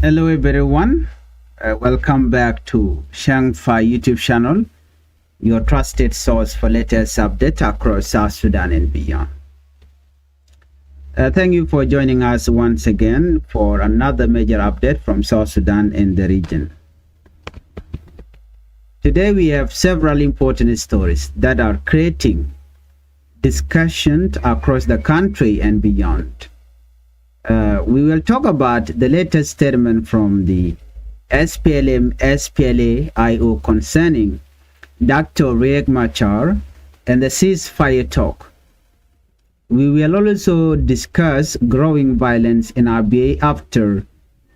Hello everyone, welcome back to Changfied YouTube channel, your trusted source for latest updates across South Sudan and beyond. Thank you for joining us once again for another major update from South Sudan and the region. Today we have several important stories that are creating discussion across the country and beyond. We will talk about the latest statement from the SPLA-IO concerning Dr. Riek Machar and the ceasefire talk. We will also discuss growing violence in Abyei after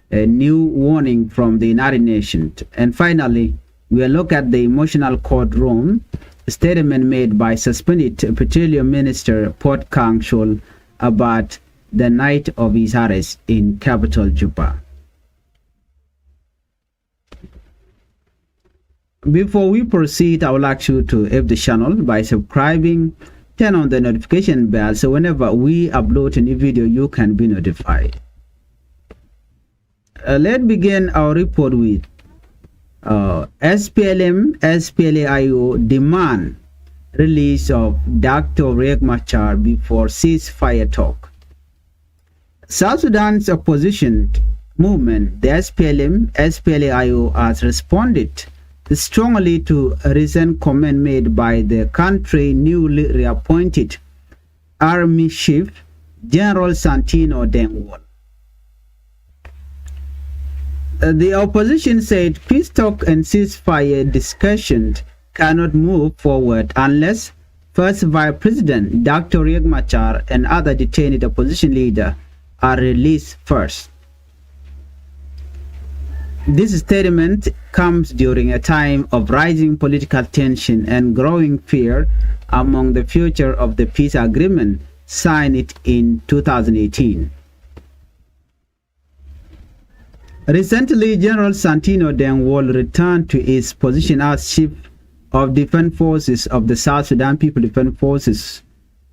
a new warning from the United Nations. And finally, we will look at the emotional courtroom statement made by suspended Petroleum Minister Port Kang Chol about the night of his arrest in capital Juba. Before we proceed, I would like you to help the channel by subscribing, turn on the notification bell so whenever we upload a new video you can be notified. Let's begin our report with SPLA-IO demand release of Dr. Riek Machar before ceasefire talk. South Sudan's opposition movement, the SPLA-IO, has responded strongly to a recent comment made by the country's newly reappointed Army Chief, General Santino Deng. The opposition said peace talk and ceasefire discussions cannot move forward unless first Vice President Dr. Riek Machar and other detained opposition leaders are released first. This statement comes during a time of rising political tension and growing fear among the future of the peace agreement signed in 2018. Recently, General Santino Deng returned to his position as Chief of Defense Forces of the South Sudan People Defense Forces,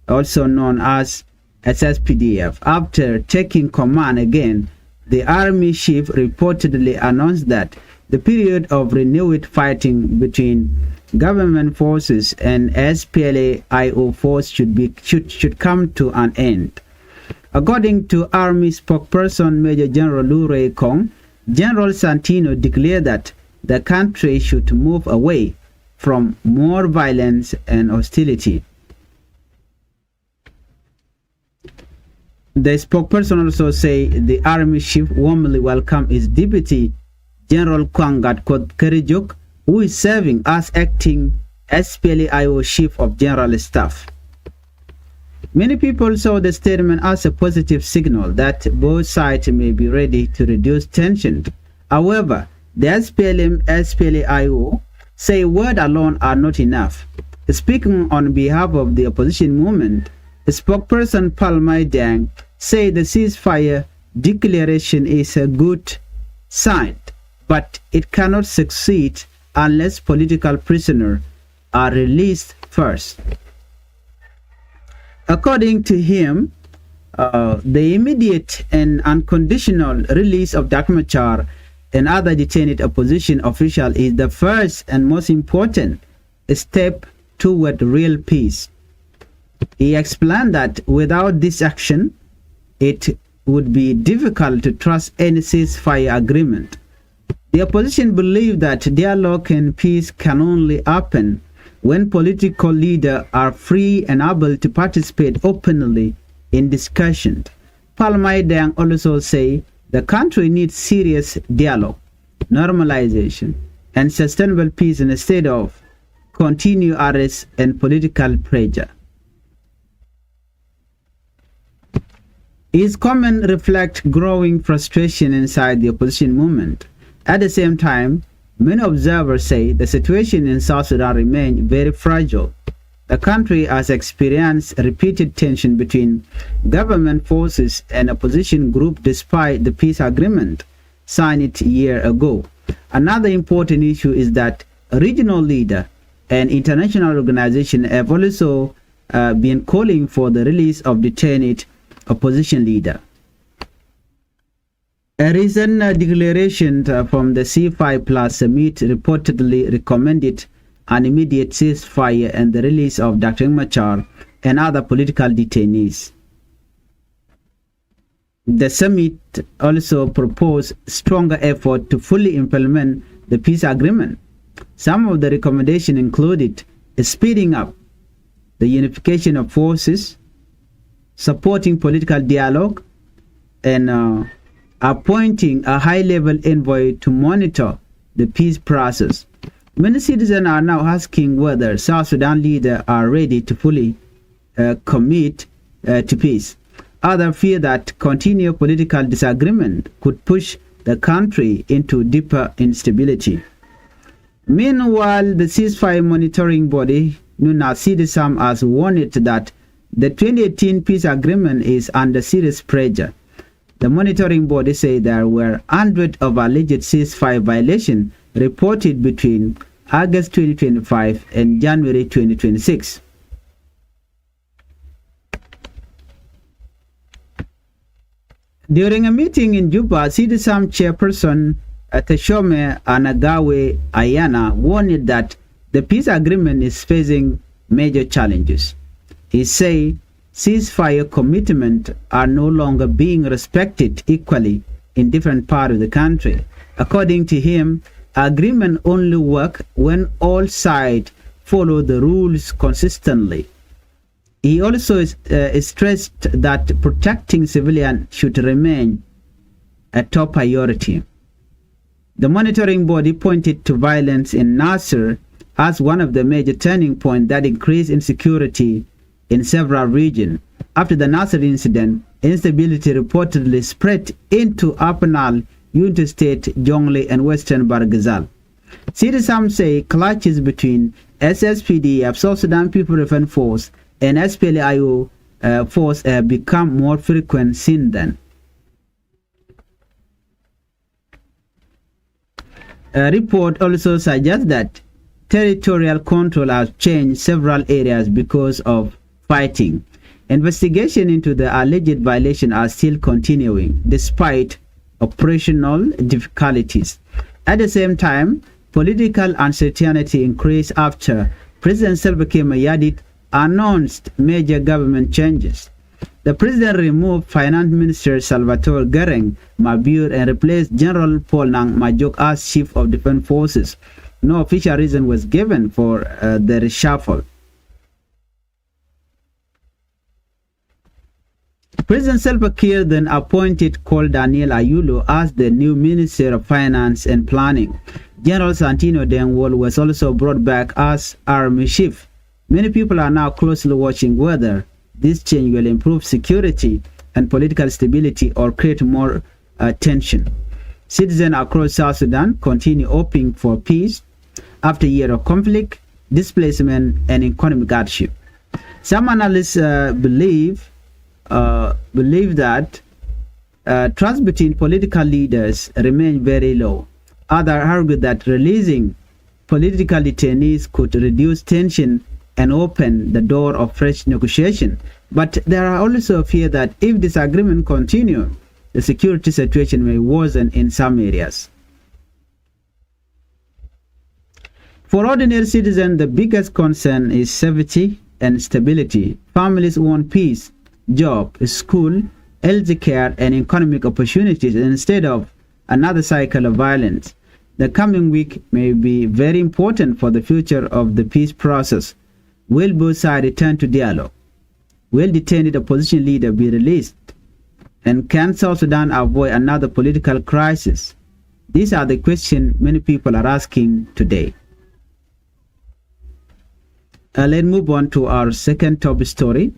also known as SSPDF. After taking command again, the Army Chief reportedly announced that the period of renewed fighting between government forces and SPLA-IO force should come to an end. According to Army spokesperson Major General Lu Rei Kong, General Santino declared that the country should move away from more violence and hostility. The spokesperson also said the Army Chief warmly welcomed his Deputy General Kwangat Kerijok, who is serving as acting SPLA-IO Chief of General Staff. Many people saw the statement as a positive signal that both sides may be ready to reduce tension. However, the SPLA-IO say words alone are not enough. Speaking on behalf of the opposition movement, spokesperson Deng say the ceasefire declaration is a good sign, but it cannot succeed unless political prisoners are released first. According to him, the immediate and unconditional release of Dr. Machar and other detained opposition officials is the first and most important step toward real peace. He explained that without this action, it would be difficult to trust any ceasefire agreement. The opposition believe that dialogue and peace can only happen when political leaders are free and able to participate openly in discussion. Deng also say the country needs serious dialogue, normalization, and sustainable peace instead of continued arrest and political pressure. His comment reflects growing frustration inside the opposition movement. At the same time, many observers say the situation in South Sudan remains very fragile. The country has experienced repeated tension between government forces and opposition groups despite the peace agreement signed a year ago. Another important issue is that regional leaders and international organizations have also been calling for the release of detained opposition leader. A recent declaration from the C5 Plus summit reportedly recommended an immediate ceasefire and the release of Dr. Machar and other political detainees. The summit also proposed stronger effort to fully implement the peace agreement. Some of the recommendations included speeding up the unification of forces, supporting political dialogue, and appointing a high-level envoy to monitor the peace process. Many citizens are now asking whether South Sudan leaders are ready to fully commit to peace. Others fear that continued political disagreement could push the country into deeper instability. Meanwhile, the ceasefire monitoring body, known as CDSAM, has warned that the 2018 peace agreement is under serious pressure. The monitoring body said there were hundreds of alleged ceasefire violations reported between August 2025 and January 2026. During a meeting in Juba, CDSAM chairperson Teshome Anagawe Ayana warned that the peace agreement is facing major challenges. He said ceasefire commitments are no longer being respected equally in different parts of the country. According to him, agreement only work when all sides follow the rules consistently. He also stressed that protecting civilians should remain a top priority. The monitoring body pointed to violence in Nasser as one of the major turning points that increased insecurity in several regions. After the Nasser incident, instability reportedly spread into Upper Unity State, Jonglei, and Western Barghazal. CDSAM say clashes between SSPDF, South Sudan People Defense Force, and SPLIO force have become more frequent since then. A report also suggests that territorial control has changed several areas because of fighting. Investigation into the alleged violation are still continuing despite operational difficulties. At the same time, political uncertainty increased after President Salva Kiir Mayardit announced major government changes. The president removed Finance Minister Salvatore Gareng Mabur and replaced General Paul Nang Majok as Chief of Defense Forces. No official reason was given for the reshuffle. President Salva Kiir then appointed Col Daniel Ayulo as the new Minister of Finance and Planning. General Santino Deng was also brought back as Army Chief. Many people are now closely watching whether this change will improve security and political stability or create more tension. Citizens across South Sudan continue hoping for peace after a year of conflict, displacement, and economic hardship. Some analysts believe that trust between political leaders remains very low. Others argue that releasing political detainees could reduce tension and open the door of fresh negotiation. But there are also fear that if this agreement continues, the security situation may worsen in some areas. For ordinary citizens, the biggest concern is safety and stability. Families want peace, job, school, health care, and economic opportunities instead of another cycle of violence. The coming week may be very important for the future of the peace process. Will both sides return to dialogue? Will detained opposition leader be released? And can South Sudan avoid another political crisis? These are the questions many people are asking today. Let's move on to our second top story.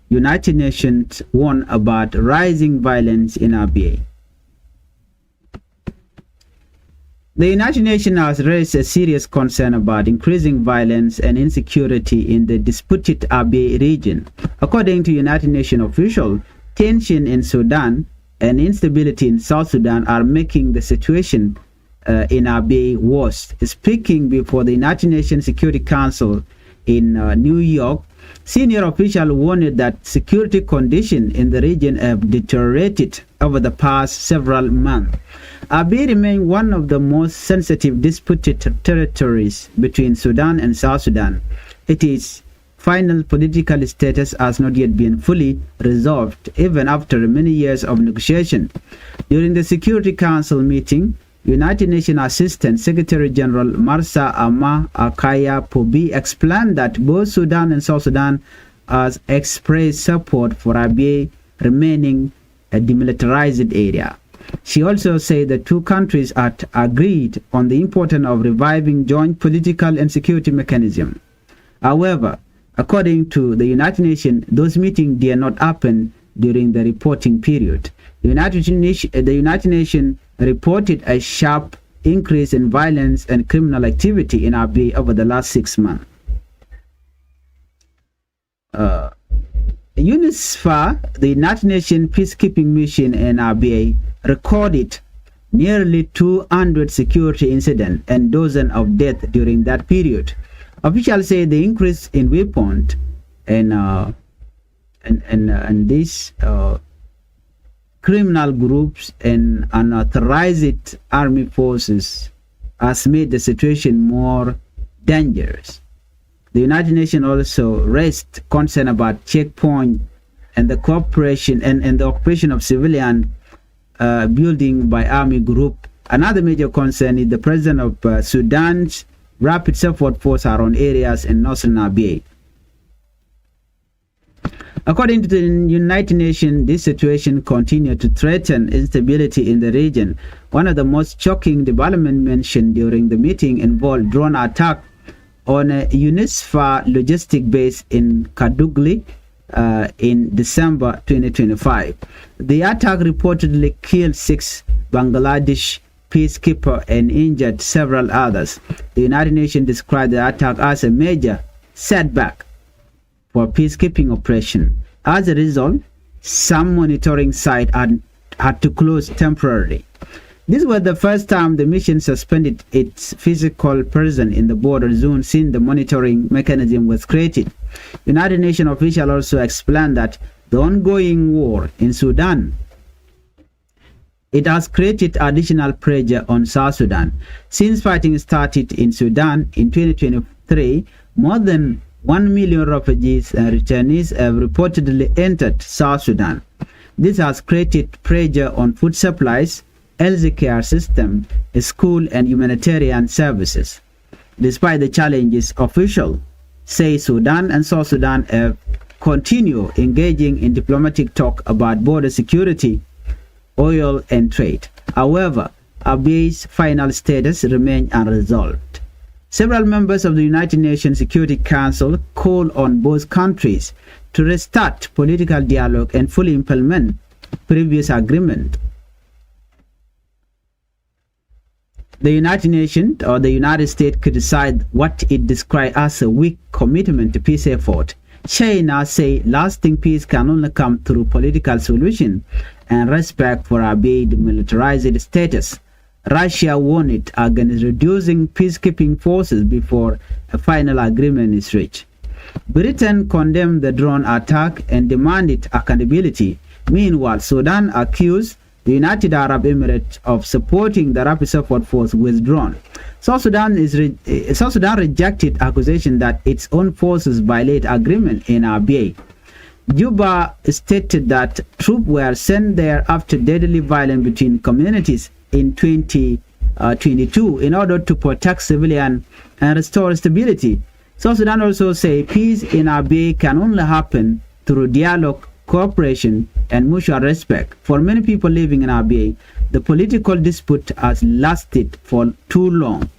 United Nations warn about rising violence in Abyei. The United Nations has raised a serious concern about increasing violence and insecurity in the disputed Abyei region. According to United Nations officials, tension in Sudan and instability in South Sudan are making the situation in Abyei worse. Speaking before the United Nations Security Council in New York, Senior officials warned that security conditions in the region have deteriorated over the past several months. Abyei remains one of the most sensitive disputed territories between Sudan and South Sudan. Its final political status has not yet been fully resolved, even after many years of negotiation. During the Security Council meeting, United Nations Assistant Secretary General Marsa Ama Akaya Pobi explained that both Sudan and South Sudan has expressed support for Abyei remaining a demilitarized area. She also said the two countries had agreed on the importance of reviving joint political and security mechanisms. However, according to the United Nations, those meetings did not happen during the reporting period. The United Nations reported a sharp increase in violence and criminal activity in Abyei over the last 6 months. UNISFA, the United Nations peacekeeping mission in Abyei, recorded nearly 200 security incidents and dozens of deaths during that period. Officials say the increase in weapons and these criminal groups and unauthorized army forces has made the situation more dangerous. The United Nations also raised concern about checkpoint and the cooperation and the occupation of civilian building by army group. Another major concern is the presence of Sudan's rapid support force around areas in northern Abyei. According to the United Nations, this situation continues to threaten instability in the region. One of the most shocking developments mentioned during the meeting involved drone attack on a UNISFA logistic base in Kadugli in December 2025. The attack reportedly killed 6 Bangladesh peacekeepers and injured several others. The United Nations described the attack as a major setback for peacekeeping operation. As a result, some monitoring sites had to close temporarily. This was the first time the mission suspended its physical presence in the border zone since the monitoring mechanism was created. United Nations officials also explained that the ongoing war in Sudan, it has created additional pressure on South Sudan. Since fighting started in Sudan in 2023, more than 1 million refugees and returnees have reportedly entered South Sudan. This has created pressure on food supplies, healthcare system, school and humanitarian services. Despite the challenges, officials say Sudan and South Sudan have continued engaging in diplomatic talk about border security, oil and trade. However, Abyei's final status remains unresolved. Several members of the United Nations Security Council called on both countries to restart political dialogue and fully implement previous agreement. The United Nations or the United States criticized what it described as a weak commitment to peace effort. China say lasting peace can only come through political solution and respect for Abyei demilitarized status. Russia warned it against reducing peacekeeping forces before a final agreement is reached. Britain condemned the drone attack and demanded accountability. Meanwhile, Sudan accused the United Arab Emirates of supporting the rapid support force with drones. South Sudan rejected accusation that its own forces violate agreement in Abyei. Juba stated that troops were sent there after deadly violence between communities in 2022 in order to protect civilians and restore stability. South Sudan also say peace in Abyei can only happen through dialogue, cooperation, and mutual respect. For many people living in Abyei, the political dispute has lasted for too long.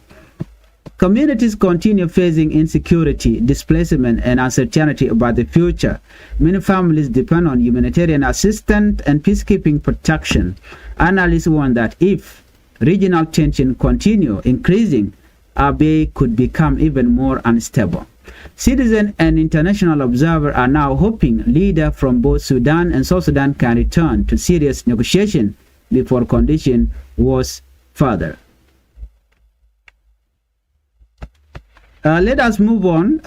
Communities continue facing insecurity, displacement, and uncertainty about the future. Many families depend on humanitarian assistance and peacekeeping protection. Analysts warn that if regional tension continue increasing, Abyei could become even more unstable. Citizens and international observers are now hoping leaders from both Sudan and South Sudan can return to serious negotiation before conditions worsen further. Let us move on.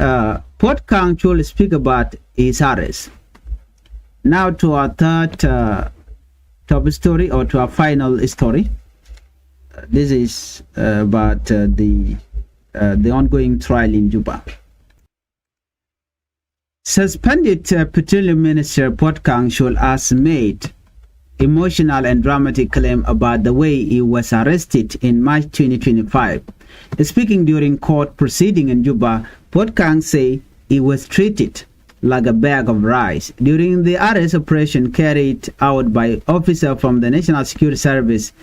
Port Kang should speak about his arrest. Now to our third top story, or to our final story. This is about the ongoing trial in Juba. Suspended Petroleum Minister Port Kang Chul has made emotional and dramatic claim about the way he was arrested in March 2025. Speaking during court proceeding in Juba, Port Kang say he was treated like a bag of rice. During the arrest operation carried out by officers from the National Security Service,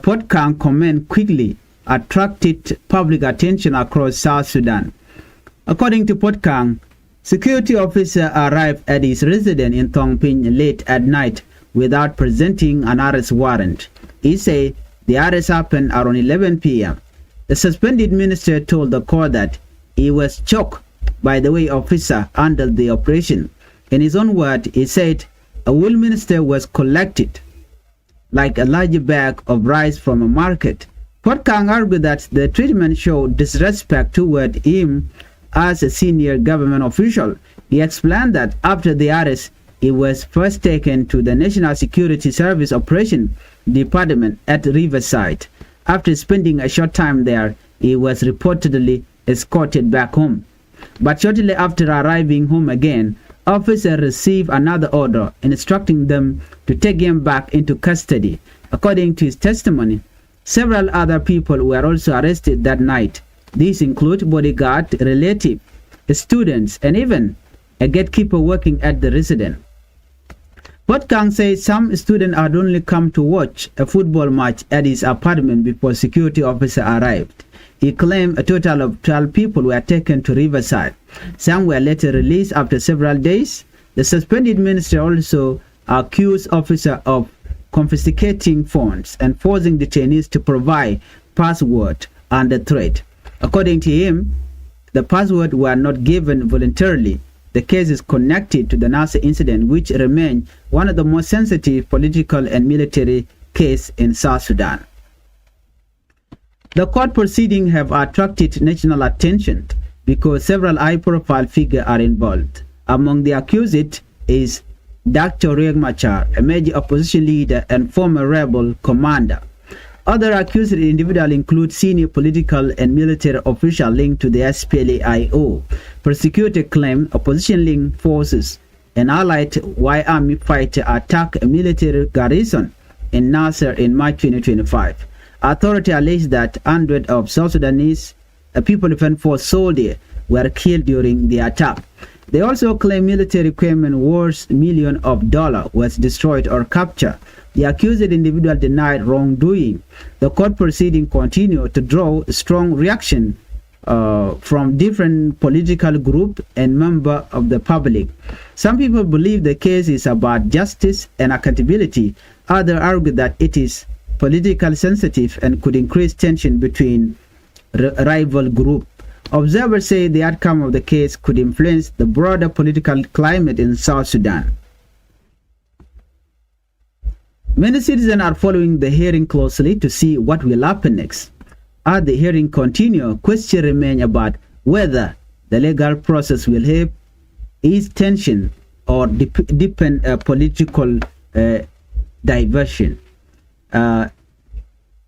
Port Kang comment quickly attracted public attention across South Sudan. According to Port Kang, security officer arrived at his residence in Tongping late at night without presenting an arrest warrant. He said the arrest happened around 11 p.m. The suspended minister told the court that he was shocked by the way officer handled the operation. In his own word, he said a whole minister was collected like a large bag of rice from a market. Port Kang argued that the treatment showed disrespect toward him as a senior government official. He explained that after the arrest, he was first taken to the National Security Service Operation Department at Riverside. After spending a short time there, he was reportedly escorted back home. But shortly after arriving home again, officers received another order instructing them to take him back into custody. According to his testimony, several other people were also arrested that night. These include bodyguard, relative, students, and even a gatekeeper working at the residence. Port Kang says some students had only come to watch a football match at his apartment before security officer arrived. He claimed a total of 12 people were taken to Riverside. Some were later released after several days. The suspended minister also accused officers of confiscating phones and forcing detainees to provide passwords under threat. According to him, the passwords were not given voluntarily. The case is connected to the Nasser incident, which remains one of the most sensitive political and military cases in South Sudan. The court proceedings have attracted national attention because several high-profile figures are involved. Among the accused is Dr. Riek Machar, a major opposition leader and former rebel commander. Other accused individuals include senior political and military officials linked to the SPLMA. Prosecutors claim opposition-linked forces and allied white army fighters attacked a military garrison in Nasser in March 2025. Authorities allege that hundreds of South Sudanese People Defense Force soldiers were killed during the attack. They also claim military equipment worth millions of dollars was destroyed or captured. The accused individual denied wrongdoing. The court proceeding continued to draw strong reaction from different political groups and members of the public. Some people believe the case is about justice and accountability. Others argue that it is politically sensitive and could increase tension between rival groups. Observers say the outcome of the case could influence the broader political climate in South Sudan. Many citizens are following the hearing closely to see what will happen next. As the hearing continues, questions remain about whether the legal process will help ease tension or deepen political diversion.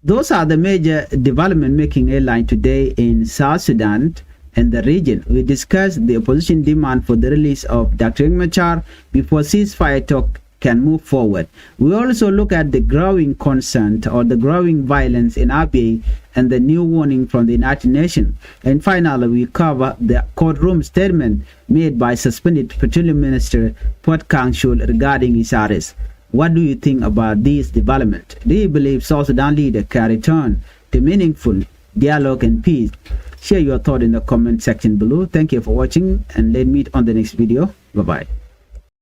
Those are the major developments making headline today in South Sudan and the region. We discussed the opposition demand for the release of Dr. Machar before ceasefire talk can move forward. We also look at the growing concern or the growing violence in Abyei and the new warning from the United Nations. And finally, we cover the courtroom statement made by suspended Petroleum Minister Port Kang Chul regarding his arrest. What do you think about this development? Do you believe South Sudan leader can return to meaningful dialogue and peace? Share your thought in the comment section below. Thank you for watching and let's meet on the next video. Bye-bye.